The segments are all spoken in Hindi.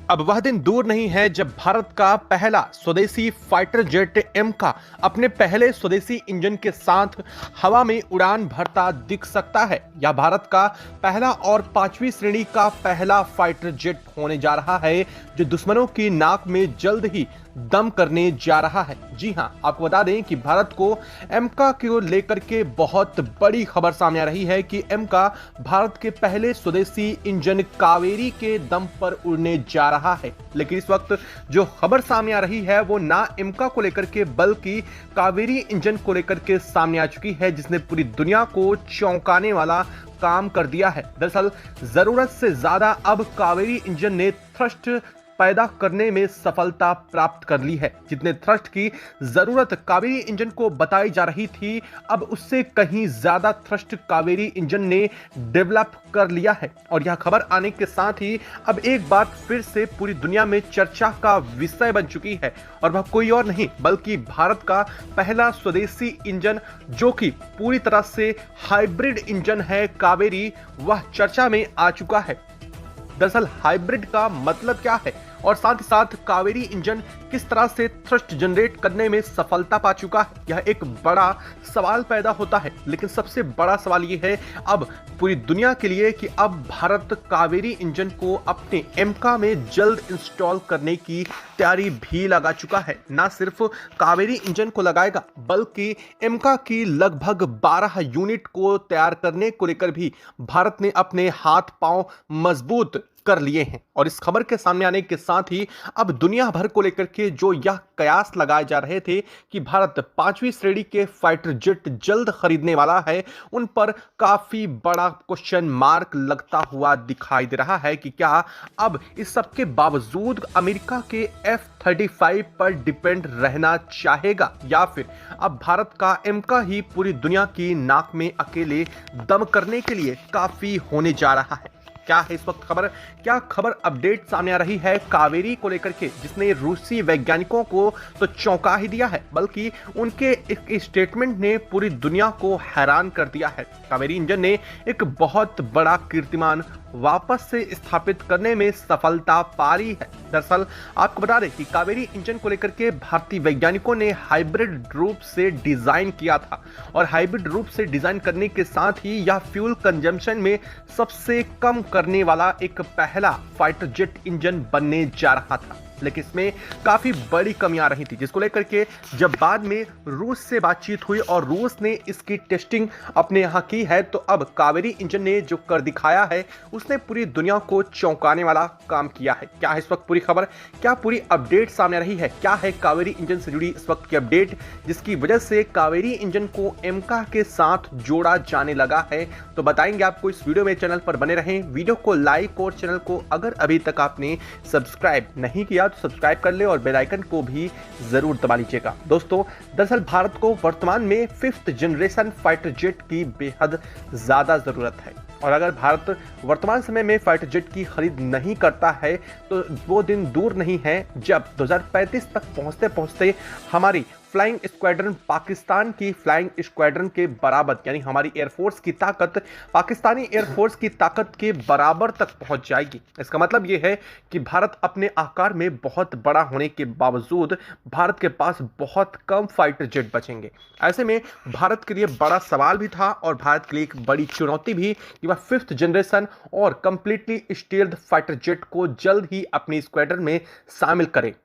अब वह दिन दूर नहीं है जब भारत का पहला स्वदेशी फाइटर जेट एम का अपने पहले स्वदेशी इंजन के साथ हवा में उड़ान भरता दिख सकता है। यह भारत का पहला और 5वीं श्रेणी का पहला फाइटर जेट होने जा रहा है जो दुश्मनों की नाक में जल्द ही दम करने जा रहा है। जी हां, आपको बता दें कि भारत को एमका को लेकर के बहुत बड़ी खबर सामने आ रही है कि एमका भारत के पहले स्वदेशी इंजन कावेरी के दम पर उड़ने जा रहा है। लेकिन इस वक्त जो खबर सामने आ रही है वो ना एमका को लेकर के बल्कि कावेरी इंजन को लेकर के सामने आ चुकी है, जिसने पूरी दुनिया को चौंकाने वाला काम कर दिया है। दरअसल जरूरत से ज्यादा अब कावेरी इंजन ने थ्रस्ट पैदा करने में सफलता प्राप्त कर ली है। जितने थ्रस्ट की जरूरत कावेरी इंजन को बताई जा रही थी, अब उससे कहीं ज्यादा थ्रस्ट कावेरी इंजन ने डेवलप कर लिया है। और यह खबर आने के साथ ही अब एक बार फिर से पूरी दुनिया में चर्चा का विषय बन चुकी है, और वह कोई और नहीं बल्कि भारत का पहला स्वदेशी इंजन जो कि पूरी तरह से हाइब्रिड इंजन है कावेरी, वह चर्चा में आ चुका है। दरअसल हाइब्रिड का मतलब क्या है और साथ ही साथ कावेरी इंजन किस तरह से थ्रस्ट जनरेट करने में सफलता पा चुका है, यह एक बड़ा सवाल पैदा होता है। लेकिन सबसे बड़ा सवाल यह है अब पूरी दुनिया के लिए कि अब भारत कावेरी इंजन को अपने एमका में जल्द इंस्टॉल करने की तैयारी भी लगा चुका है। ना सिर्फ कावेरी इंजन को लगाएगा बल्कि एमका की लगभग 12 यूनिट को तैयार करने को लेकर भी भारत ने अपने हाथ पांव मजबूत कर लिए हैं। और इस खबर के सामने आने के साथ ही अब दुनिया भर को लेकर के जो यह कयास लगाए जा रहे थे कि भारत 5वीं श्रेणी के फाइटर जेट जल्द खरीदने वाला है, उन पर काफी बड़ा क्वेश्चन मार्क लगता हुआ दिखाई दे रहा है कि क्या अब इस सब के बावजूद अमेरिका के F-35 पर डिपेंड रहना चाहेगा या फिर अब भारत का एमका ही पूरी दुनिया की नाक में अकेले दम करने के लिए काफी होने जा रहा है। क्या है इस वक्त खबर, क्या खबर अपडेट सामने आ रही है कावेरी को लेकर के, जिसने रूसी वैज्ञानिकों को तो चौंका ही दिया है बल्कि उनके एक स्टेटमेंट ने पूरी दुनिया को हैरान कर दिया है। कावेरी इंजन ने एक बहुत बड़ा कीर्तिमान वापस से स्थापित करने में सफलता पा रही है। दरअसल आपको बता दें कि कावेरी इंजन को लेकर के भारतीय वैज्ञानिकों ने हाइब्रिड रूप से डिजाइन किया था, और हाइब्रिड रूप से डिजाइन करने के साथ ही यह फ्यूल कंजम्पशन में सबसे कम करने वाला एक पहला फाइटर जेट इंजन बनने जा रहा था। लेकिन इसमें काफी बड़ी कमी आ रही थी, जिसको लेकर के जब बाद में रूस से बातचीत हुई और रूस ने इसकी टेस्टिंग अपने यहाँ की है, तो अब कावेरी इंजन ने जो कर दिखाया है उसने पूरी दुनिया को चौंकाने वाला काम किया है। क्या है इस वक्त पूरी खबर, क्या पूरी अपडेट सामने आ रही है, क्या है कावेरी इंजन से जुड़ी इस वक्त की अपडेट जिसकी वजह से कावेरी इंजन को एमका के साथ जोड़ा जाने लगा है, तो बताएंगे आपको इस वीडियो में। चैनल पर बने रहें, वीडियो को लाइक और चैनल को अगर अभी तक आपने सब्सक्राइब नहीं किया तो सब्सक्राइब कर ले और बेल आइकन को भी जरूर दबा लीजिएगा। दोस्तों दरअसल भारत को वर्तमान में 5th जनरेशन फाइटर जेट की बेहद ज्यादा जरूरत है, और अगर भारत वर्तमान समय में फाइटर जेट की खरीद नहीं करता है तो वो दिन दूर नहीं है जब 2035 तक पहुंचते पहुंचते हमारी फ्लाइंग स्क्वाड्रन पाकिस्तान की फ्लाइंग स्क्वाड्रन के बराबर, यानी हमारी एयरफोर्स की ताकत पाकिस्तानी एयरफोर्स की ताकत के बराबर तक पहुंच जाएगी। इसका मतलब यह है कि भारत अपने आकार में बहुत बड़ा होने के बावजूद भारत के पास बहुत कम फाइटर जेट बचेंगे। ऐसे में भारत के लिए बड़ा सवाल भी था और भारत के लिए एक बड़ी चुनौती भी कि वह 5th जनरेशन और कंप्लीटली स्टील्ड फाइटर जेट को जल्द ही अपनी स्क्वाड्रन में शामिल करे।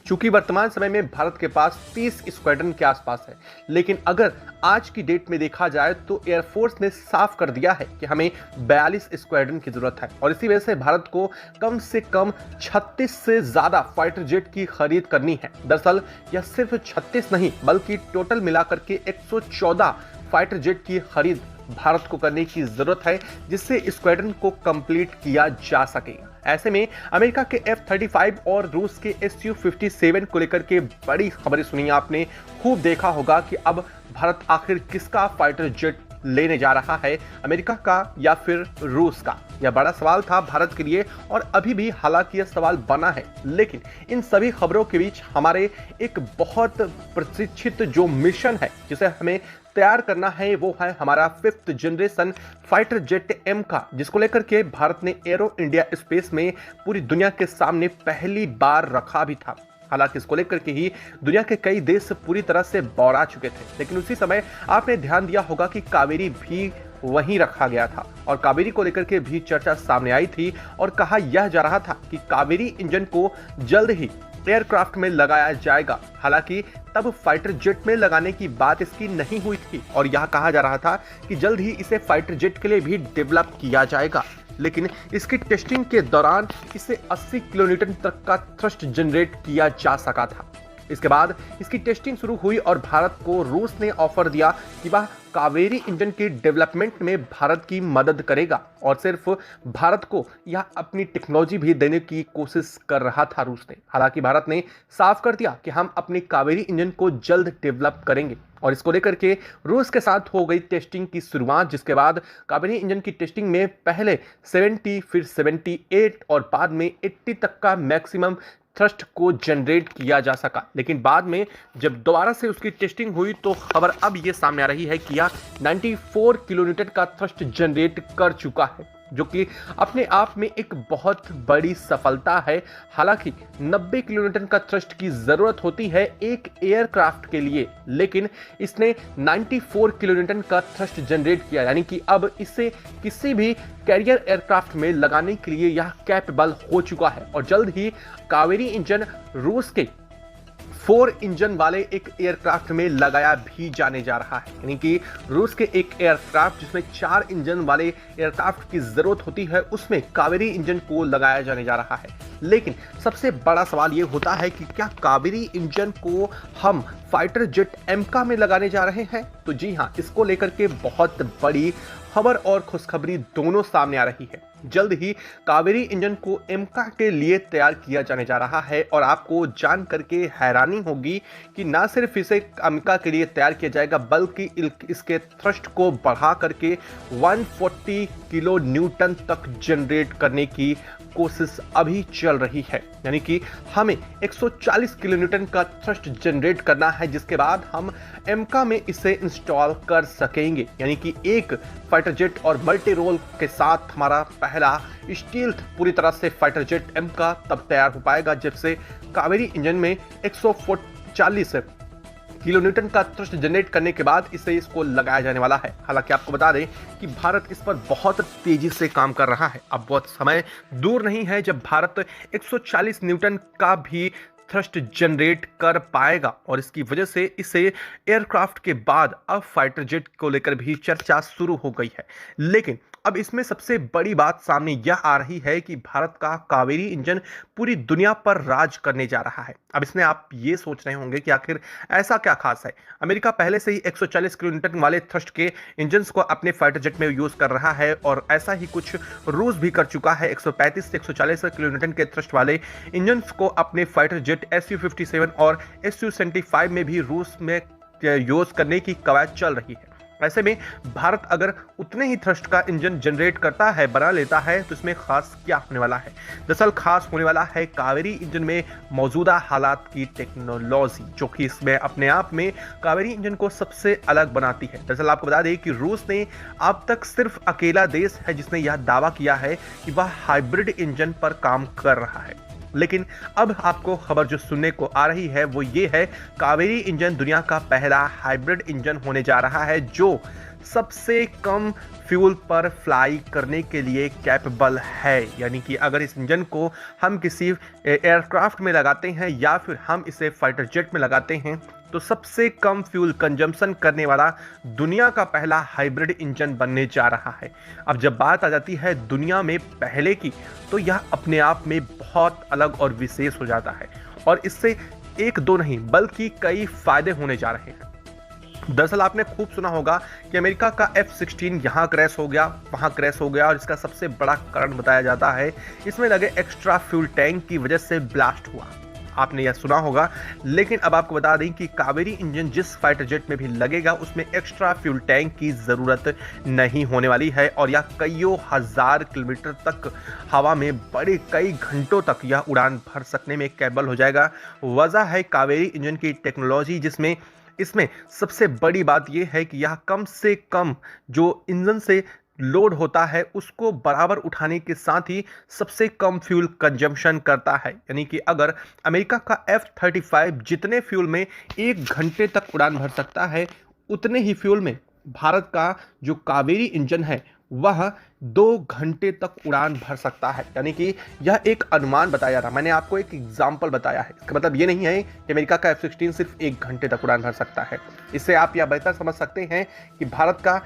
चूंकि वर्तमान समय में भारत के पास 30 स्क्वाड्रन के आसपास है, लेकिन अगर आज की डेट में देखा जाए तो एयरफोर्स ने साफ कर दिया है कि हमें 42 स्क्वाड्रन की जरूरत है, और इसी वजह से भारत को कम से कम 36 से ज्यादा फाइटर जेट की खरीद करनी है। दरअसल यह सिर्फ 36 नहीं बल्कि टोटल मिलाकर के 114 फाइटर जेट की खरीद भारत को करने की जरूरत है, जिससे स्क्वाड्रन को कंप्लीट किया जा सके। ऐसे में अमेरिका के F-35 और रूस के Su-57 को लेकर के बड़ी खबरें सुनी आपने, खूब देखा होगा कि अब भारत आखिर किसका फाइटर जेट लेने जा रहा है, अमेरिका का या फिर रूस का? यह बड़ा सवाल था भारत के लिए और अभी भी हालांकि यह सवाल बना है। लेकिन इन सभी खबरों के बीच हमारे एक बहुत प्रशिक्षित जो मिशन है जिसे हमें तैयार करना है, वो है हमारा 5th generation fighter jet M का, जिसको लेकर के भारत ने एरो इंडिया स्पेस में पूरी दुनिया के सामने पहली बार रखा भी था। हालांकि इसको लेकर के ही दुनिया के कई देश पूरी तरह से बौरा चुके थे, लेकिन उसी समय आपने ध्यान दिया होगा कि कावेरी भी वहीं रखा गया था और कावेरी को लेकर के भी चर्चा सामने आई थी और कहा यह जा रहा था कि कावेरी इंजन को जल्द ही एयरक्राफ्ट में लगाया जाएगा। हालांकि तब फाइटर जेट में लगाने की बात इसकी नहीं हुई थी और यह कहा जा रहा था कि जल्द ही इसे फाइटर जेट के लिए भी डेवलप किया जाएगा, लेकिन इसकी टेस्टिंग के दौरान इसे 80 किलोन्यूटन तक का थ्रस्ट जनरेट किया जा सका था। इसके बाद इसकी टेस्टिंग शुरू हुई और भारत को रूस ने ऑफर दिया कि वह कावेरी इंजन के डेवलपमेंट में भारत की मदद करेगा और सिर्फ भारत को यह अपनी टेक्नोलॉजी भी देने की कोशिश कर रहा था रूस ने। हालांकि भारत ने साफ कर दिया कि हम अपनी कावेरी इंजन को जल्द डेवलप करेंगे और इसको लेकर के रूस के साथ हो गई टेस्टिंग की शुरुआत, जिसके बाद कावेरी इंजन की टेस्टिंग में पहले 70 फिर 78 और बाद में 80 तक का मैक्सिमम थ्रस्ट को जनरेट किया जा सका। लेकिन बाद में जब दोबारा से उसकी टेस्टिंग हुई तो खबर अब ये सामने आ रही है कि यह 94 किलोन्यूटन का थ्रस्ट जनरेट कर चुका है, जो कि अपने आप में एक बहुत बड़ी सफलता है। हालांकि 90 किलोन्यूटन का थ्रस्ट की जरूरत होती है एक एयरक्राफ्ट के लिए, लेकिन इसने 94 किलोन्यूटन का थ्रस्ट जनरेट किया, यानी कि अब इसे किसी भी कैरियर एयरक्राफ्ट में लगाने के लिए यह कैपेबल हो चुका है और जल्द ही कावेरी इंजन रूस के 4 इंजन वाले एक एयरक्राफ्ट में लगाया भी जाने जा रहा है। यानी कि रूस के एक एयरक्राफ्ट जिसमें 4 इंजन वाले एयरक्राफ्ट की जरूरत होती है, उसमें कावेरी इंजन को लगाया जाने जा रहा है। लेकिन सबसे बड़ा सवाल यह होता है कि क्या कावेरी इंजन को हम फाइटर जेट एमका में लगाने जा रहे हैं? तो जी हाँ, इसको लेकर के बहुत बड़ी खबर और खुशखबरी दोनों सामने आ रही है। जल्द ही कावेरी इंजन को एमका के लिए तैयार किया जाने जा रहा है और आपको जान करके हैरानी होगी कि ना सिर्फ इसे एमका के लिए तैयार किया जाएगा, बल्कि इसके थ्रस्ट को बढ़ा करके 140 किलो न्यूटन तक जनरेट करने की कोशिश अभी चल रही है। यानी कि हमें 140 किलोन्यूटन का थ्रस्ट जनरेट करना है, जिसके बाद हम एमका में इसे इंस्टॉल कर सकेंगे। यानी कि एक फाइटर जेट और मल्टी रोल के साथ हमारा पहला स्टील्थ पूरी तरह से फाइटर जेट एमका तब तैयार हो पाएगा जब से कावेरी इंजन में 140 किलोन्यूटन का थ्रस्ट जनरेट करने के बाद इसको लगाया जाने वाला है। हालांकि आपको बता दें कि भारत इस पर बहुत तेजी से काम कर रहा है। अब बहुत समय दूर नहीं है जब भारत 140 न्यूटन का भी थ्रस्ट जनरेट कर पाएगा और इसकी वजह से इसे एयरक्राफ्ट के बाद अब फाइटर जेट को लेकर भी चर्चा शुरू हो गई है। लेकिन अब इसमें सबसे बड़ी बात सामने यह आ रही है कि भारत का कावेरी इंजन पूरी दुनिया पर राज करने जा रहा है। अब इसमें आप ये सोच रहे होंगे कि आखिर ऐसा क्या खास है। अमेरिका पहले से ही 140 किलोन्यूटन वाले थ्रस्ट के इंजन्स को अपने फाइटर जेट में यूज कर रहा है और ऐसा ही कुछ रूस भी कर चुका है। 135 से 140 किलोन्यूटन के थ्रस्ट वाले इंजन्स को अपने फाइटर जेट Su-57 और Su-75 में भी रूस में यूज करने की कवायद चल रही है। ऐसे में भारत अगर उतने ही थ्रस्ट का इंजन जनरेट करता है, बना लेता है, तो इसमें खास क्या होने वाला है? दरअसल खास होने वाला है कावेरी इंजन में मौजूदा हालात की टेक्नोलॉजी, जो कि इसमें अपने आप में कावेरी इंजन को सबसे अलग बनाती है। दरअसल आपको बता दें कि रूस ने अब तक सिर्फ अकेला देश है जिसने यह दावा किया है कि वह हाइब्रिड इंजन पर काम कर रहा है। लेकिन अब आपको खबर जो सुनने को आ रही है वो ये है, कावेरी इंजन दुनिया का पहला हाइब्रिड इंजन होने जा रहा है जो सबसे कम फ्यूल पर फ्लाई करने के लिए कैपेबल है। यानी कि अगर इस इंजन को हम किसी एयरक्राफ्ट में लगाते हैं या फिर हम इसे फाइटर जेट में लगाते हैं तो सबसे कम फ्यूल कंजम्पशन करने वाला दुनिया का पहला हाइब्रिड इंजन बनने जा रहा है। अब जब बात आ जाती है दुनिया में पहले की, तो यह अपने आप में बहुत अलग और विशेष हो जाता है और इससे एक दो नहीं बल्कि कई फायदे होने जा रहे हैं। दरअसल आपने खूब सुना होगा कि अमेरिका का F-16 यहाँ क्रैश हो गया, वहाँ क्रैश हो गया और इसका सबसे बड़ा कारण बताया जाता है इसमें लगे एक्स्ट्रा फ्यूल टैंक की वजह से ब्लास्ट हुआ। आपने यह सुना होगा। लेकिन अब आपको बता दें कि कावेरी इंजन जिस फाइटर जेट में भी लगेगा उसमें एक्स्ट्रा फ्यूल टैंक की ज़रूरत नहीं होने वाली है और यह कईयों हजार किलोमीटर तक हवा में बड़े कई घंटों तक यह उड़ान भर सकने में कैपेबल हो जाएगा। वजह है कावेरी इंजन की टेक्नोलॉजी, जिसमें इसमें सबसे बड़ी बात यह है कि यह कम से कम जो इंजन से लोड होता है उसको बराबर उठाने के साथ ही सबसे कम फ्यूल कंजम्पशन करता है। यानी कि अगर अमेरिका का F-35 जितने फ्यूल में 1 घंटे तक उड़ान भर सकता है, उतने ही फ्यूल में भारत का जो कावेरी इंजन है वह 2 घंटे तक उड़ान भर सकता है। यानी कि यह एक अनुमान बताया था, मैंने आपको एक एग्जाम्पल बताया है। इसका मतलब ये नहीं है कि अमेरिका का F-16 सिर्फ 1 घंटे तक उड़ान भर सकता है। इससे आप यह बेहतर समझ सकते हैं कि भारत का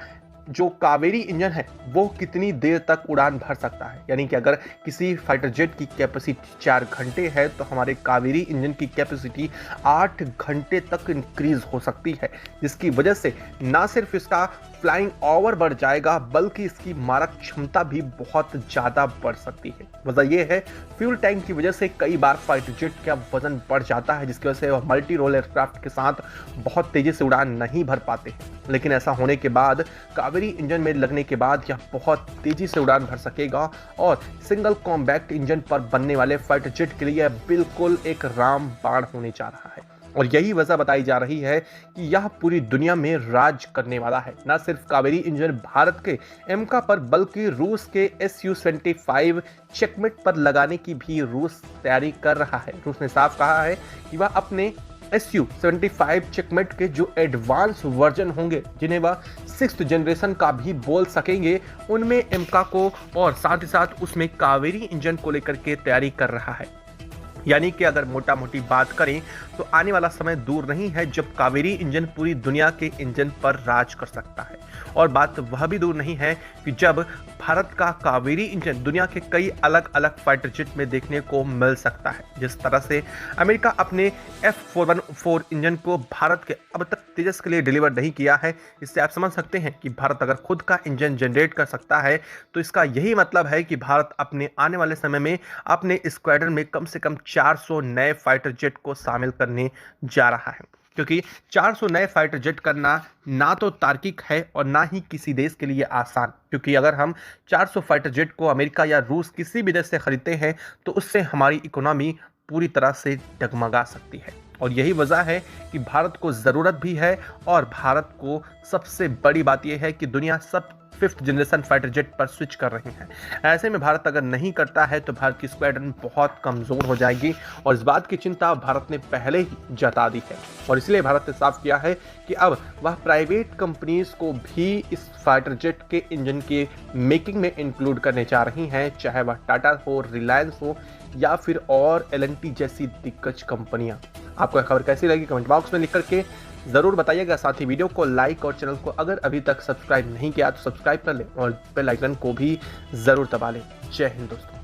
जो कावेरी इंजन है वो कितनी देर तक उड़ान भर सकता है। यानी कि अगर किसी फाइटर जेट की कैपेसिटी 4 घंटे है तो हमारे कावेरी इंजन की कैपेसिटी 8 घंटे तक इंक्रीज हो सकती है, जिसकी वजह से ना सिर्फ इसका फ्लाइंग ओवर बढ़ जाएगा बल्कि इसकी मारक क्षमता भी बहुत ज़्यादा बढ़ सकती है। वजह यह है फ्यूल टैंक की वजह से कई बार फाइटर जेट का वजन बढ़ जाता है, जिसकी वजह से वह मल्टी रोल एयरक्राफ्ट के साथ बहुत तेज़ी से उड़ान नहीं भर पाते हैं। लेकिन ऐसा होने के बाद कावेरी इंजन में लगने के बाद यह बहुत तेज़ी से उड़ान भर सकेगा और सिंगल कॉम्बैक्ट इंजन पर बनने वाले फाइटर जेट के लिए यह बिल्कुल एक रामबाण होने जा रहा है। और यही वजह बताई जा रही है कि यह पूरी दुनिया में राज करने वाला है। न सिर्फ कावेरी इंजन भारत के एमका पर बल्कि रूस के Su-25 चेकमेट पर लगाने की भी रूस तैयारी कर रहा है। रूस ने साफ कहा है कि वह अपने Su-75 चेकमेट के जो एडवांस वर्जन होंगे, जिन्हें वह 6th जनरेशन का भी बोल सकेंगे, उनमें एमका को और साथ ही साथ उसमें कावेरी इंजन को लेकर के तैयारी कर रहा है। यानी कि अगर मोटा मोटी बात करें तो आने वाला समय दूर नहीं है जब कावेरी इंजन पूरी दुनिया के इंजन पर राज कर सकता है। और बात वह भी दूर नहीं है कि जब भारत का कावेरी इंजन दुनिया के कई अलग अलग फाइटर जेट में देखने को मिल सकता है। जिस तरह से अमेरिका अपने F-414 इंजन को भारत के अब तक तेजस के लिए डिलीवर नहीं किया है, इससे आप समझ सकते हैं कि भारत अगर खुद का इंजन जनरेट कर सकता है तो इसका यही मतलब है कि भारत अपने आने वाले समय में अपने स्क्वाड्रन में कम से कम 400 नए फाइटर जेट को शामिल करने जा रहा है। क्योंकि 400 नए फाइटर जेट करना ना तो तार्किक है और ना ही किसी देश के लिए आसान, क्योंकि अगर हम 400 फाइटर जेट को अमेरिका या रूस किसी भी देश से खरीदते हैं तो उससे हमारी इकोनॉमी पूरी तरह से डगमगा सकती है। और यही वजह है कि भारत को ज़रूरत भी है और भारत को सबसे बड़ी बात यह है कि दुनिया सब 5th जनरेशन फाइटर जेट पर स्विच कर रही है। ऐसे में भारत अगर नहीं करता है तो भारत की स्क्वाड्रन बहुत कमज़ोर हो जाएगी और इस बात की चिंता भारत ने पहले ही जता दी है। और इसलिए भारत ने साफ किया है कि अब वह प्राइवेट कंपनीज को भी इस फाइटर जेट के इंजन के मेकिंग में इंक्लूड करने जा रही हैं, चाहे वह टाटा हो, रिलायंस हो या फिर और L&T जैसी दिग्गज कंपनियां। आपको यह खबर कैसी लगी कमेंट बॉक्स में लिख करके ज़रूर बताइएगा। साथ ही वीडियो को लाइक और चैनल को अगर अभी तक सब्सक्राइब नहीं किया तो सब्सक्राइब कर लें और बेल आइकन को भी ज़रूर दबा लें। जय हिंद दोस्तों।